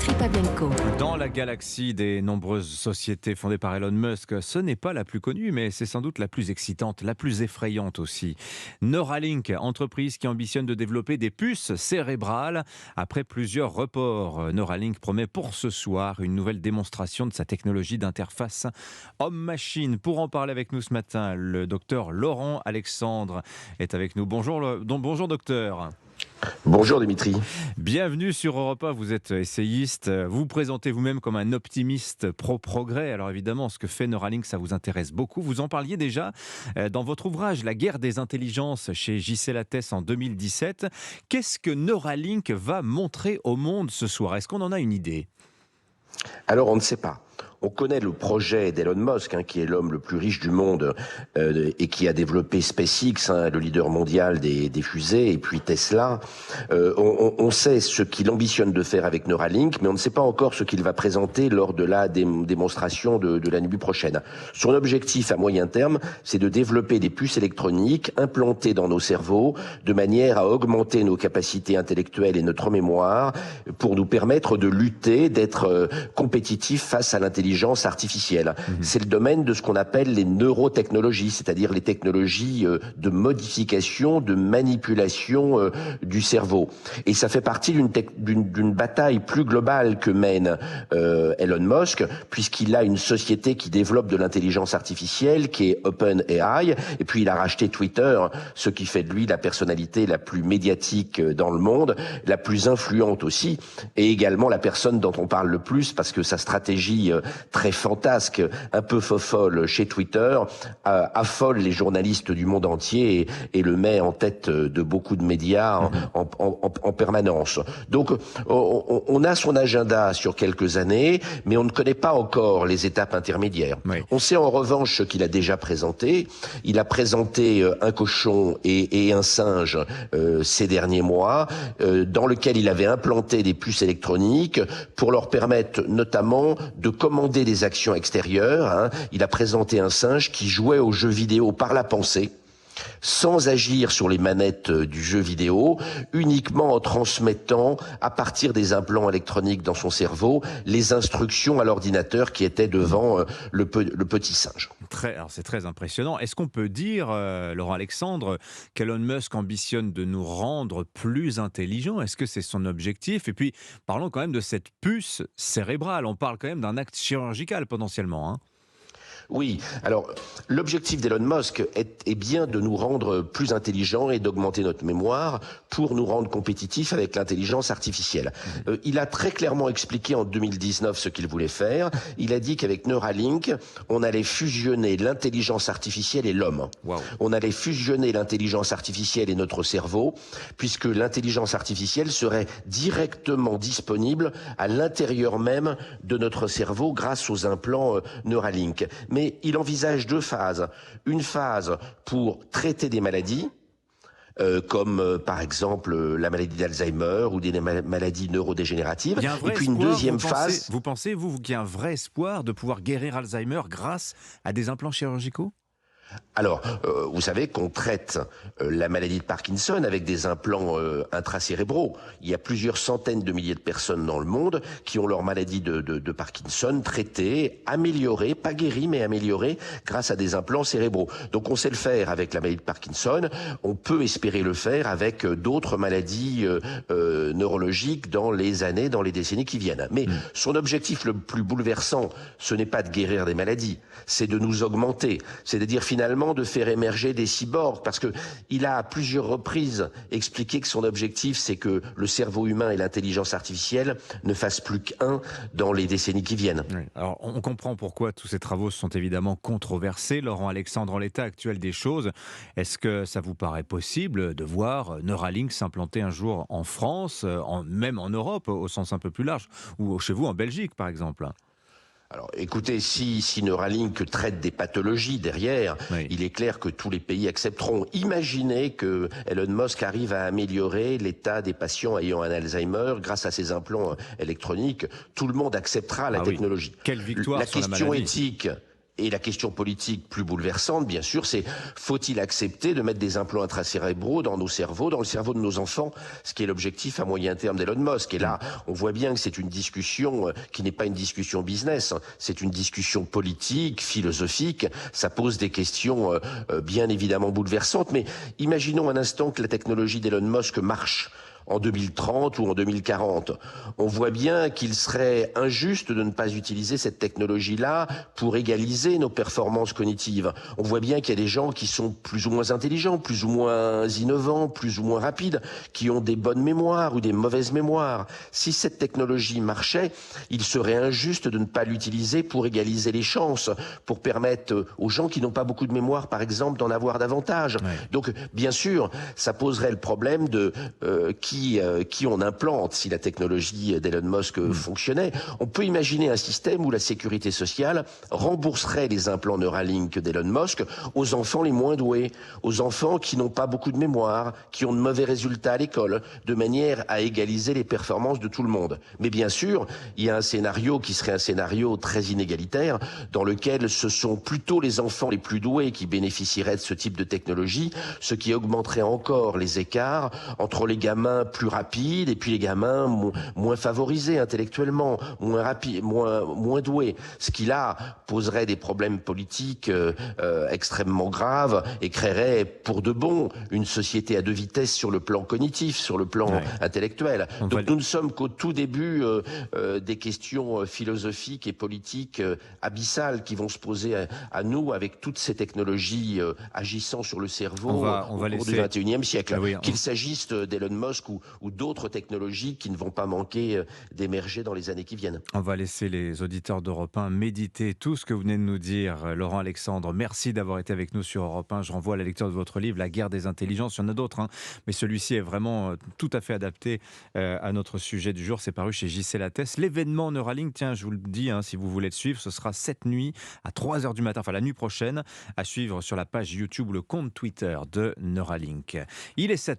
Dimitri Pavlenko. Dans la galaxie des nombreuses sociétés fondées par Elon Musk, ce n'est pas la plus connue, mais c'est sans doute la plus excitante, la plus effrayante aussi. Neuralink, entreprise qui ambitionne de développer des puces cérébrales. Après plusieurs reports, Neuralink promet pour ce soir une nouvelle démonstration de sa technologie d'interface homme-machine. Pour en parler avec nous ce matin, le docteur Laurent Alexandre est avec nous. Bonjour docteur. Bonjour Dimitri. Bienvenue sur Europe 1, vous êtes essayiste, vous vous présentez vous-même comme un optimiste pro-progrès. Alors évidemment, ce que fait Neuralink, ça vous intéresse beaucoup. Vous en parliez déjà dans votre ouvrage La guerre des intelligences chez J.C. Lattès en 2017. Qu'est-ce que Neuralink va montrer au monde ce soir? Est-ce qu'on en a une idée? Alors on ne sait pas. On connaît le projet d'Elon Musk, qui est l'homme le plus riche du monde et qui a développé SpaceX, le leader mondial des fusées, et puis Tesla. On sait ce qu'il ambitionne de faire avec Neuralink, mais on ne sait pas encore ce qu'il va présenter lors de la démonstration de la nuit prochaine. Son objectif à moyen terme, c'est de développer des puces électroniques implantées dans nos cerveaux de manière à augmenter nos capacités intellectuelles et notre mémoire pour nous permettre de lutter, d'être compétitifs face à l'intelligence artificielle. C'est le domaine de ce qu'on appelle les neurotechnologies, c'est-à-dire les technologies de modification, de manipulation du cerveau. Et ça fait partie d'une bataille plus globale que mène Elon Musk, puisqu'il a une société qui développe de l'intelligence artificielle, qui est OpenAI, et puis il a racheté Twitter, ce qui fait de lui la personnalité la plus médiatique dans le monde, la plus influente aussi, et également la personne dont on parle le plus, parce que sa stratégie très fantasque, un peu fofolle chez Twitter, affole les journalistes du monde entier et le met en tête de beaucoup de médias en permanence. Donc on a son agenda sur quelques années, mais on ne connaît pas encore les étapes intermédiaires. Oui. On sait en revanche ce qu'il a déjà présenté. Il a présenté un cochon et un singe ces derniers mois, dans lequel il avait implanté des puces électroniques pour leur permettre notamment de commander des actions extérieures. Il a présenté un singe qui jouait aux jeux vidéo par la pensée, sans agir sur les manettes du jeu vidéo, uniquement en transmettant, à partir des implants électroniques dans son cerveau, les instructions à l'ordinateur qui était devant le petit singe. Alors c'est très impressionnant. Est-ce qu'on peut dire, Laurent Alexandre, qu'Elon Musk ambitionne de nous rendre plus intelligents? Est-ce que c'est son objectif? Et puis, parlons quand même de cette puce cérébrale. On parle quand même d'un acte chirurgical potentiellement, Oui, alors l'objectif d'Elon Musk est bien de nous rendre plus intelligents et d'augmenter notre mémoire pour nous rendre compétitifs avec l'intelligence artificielle. Il a très clairement expliqué en 2019 ce qu'il voulait faire. Il a dit qu'avec Neuralink, on allait fusionner l'intelligence artificielle et l'homme. Wow. On allait fusionner l'intelligence artificielle et notre cerveau, puisque l'intelligence artificielle serait directement disponible à l'intérieur même de notre cerveau grâce aux implants Neuralink. Mais il envisage deux phases. Une phase pour traiter des maladies, comme par exemple la maladie d'Alzheimer ou des maladies neurodégénératives. Et puis une deuxième phase... Vous pensez, qu'il y a un vrai espoir de pouvoir guérir Alzheimer grâce à des implants chirurgicaux ? Alors, vous savez qu'on traite la maladie de Parkinson avec des implants intracérébraux. Il y a plusieurs centaines de milliers de personnes dans le monde qui ont leur maladie de Parkinson traitée, améliorée, pas guérie, mais améliorée grâce à des implants cérébraux. Donc on sait le faire avec la maladie de Parkinson, on peut espérer le faire avec d'autres maladies neurologiques dans les années, dans les décennies qui viennent. Mais son objectif le plus bouleversant, ce n'est pas de guérir des maladies, c'est de nous augmenter, c'est-à-dire finalement de faire émerger des cyborgs, parce que il a à plusieurs reprises expliqué que son objectif, c'est que le cerveau humain et l'intelligence artificielle ne fassent plus qu'un dans les décennies qui viennent. Oui. Alors, on comprend pourquoi tous ces travaux sont évidemment controversés. Laurent Alexandre, en l'état actuel des choses, est-ce que ça vous paraît possible de voir Neuralink s'implanter un jour en France, même en Europe, au sens un peu plus large, ou chez vous en Belgique, par exemple ? Alors, écoutez, si Neuralink traite des pathologies derrière, oui, il est clair que tous les pays accepteront. Imaginez que Elon Musk arrive à améliorer l'état des patients ayant un Alzheimer grâce à ses implants électroniques. Tout le monde acceptera la technologie. Oui. Quelle victoire la sur question la maladie. éthique. Et la question politique plus bouleversante, bien sûr, c'est faut-il accepter de mettre des implants intracérébraux dans nos cerveaux, dans le cerveau de nos enfants, ce qui est l'objectif à moyen terme d'Elon Musk. Et là, on voit bien que c'est une discussion qui n'est pas une discussion business, hein. C'est une discussion politique, philosophique. Ça pose des questions bien évidemment bouleversantes. Mais imaginons un instant que la technologie d'Elon Musk marche en 2030 ou en 2040. On voit bien qu'il serait injuste de ne pas utiliser cette technologie-là pour égaliser nos performances cognitives. On voit bien qu'il y a des gens qui sont plus ou moins intelligents, plus ou moins innovants, plus ou moins rapides, qui ont des bonnes mémoires ou des mauvaises mémoires. Si cette technologie marchait, il serait injuste de ne pas l'utiliser pour égaliser les chances, pour permettre aux gens qui n'ont pas beaucoup de mémoire, par exemple, d'en avoir davantage. Ouais. Donc, bien sûr, ça poserait le problème de qui on implante si la technologie d'Elon Musk fonctionnait. On peut imaginer un système où la sécurité sociale rembourserait les implants Neuralink d'Elon Musk aux enfants les moins doués, aux enfants qui n'ont pas beaucoup de mémoire, qui ont de mauvais résultats à l'école, de manière à égaliser les performances de tout le monde. Mais bien sûr, il y a un scénario qui serait un scénario très inégalitaire, dans lequel ce sont plutôt les enfants les plus doués qui bénéficieraient de ce type de technologie, ce qui augmenterait encore les écarts entre les gamins plus rapides et puis les gamins moins favorisés intellectuellement, moins rapides, moins doués. Ce qui là poserait des problèmes politiques extrêmement graves et créerait pour de bon une société à deux vitesses sur le plan cognitif, sur le plan intellectuel. Donc nous ne sommes qu'au tout début des questions philosophiques et politiques abyssales qui vont se poser à nous avec toutes ces technologies agissant sur le cerveau au cours du XXIe siècle. Ah oui, Qu'il s'agisse d'Elon Musk ou d'autres technologies qui ne vont pas manquer d'émerger dans les années qui viennent. on va laisser les auditeurs d'Europe 1 méditer tout ce que vous venez de nous dire. Laurent Alexandre, merci d'avoir été avec nous sur Europe 1. Je renvoie à la lecture de votre livre, La guerre des intelligences. Il y en a d'autres, hein, mais celui-ci est vraiment tout à fait adapté à notre sujet du jour. C'est paru chez JC Lattès. L'événement Neuralink, tiens, je vous le dis, hein, si vous voulez le suivre, ce sera cette nuit à 3h du matin, enfin la nuit prochaine, à suivre sur la page YouTube ou le compte Twitter de Neuralink. Il est 7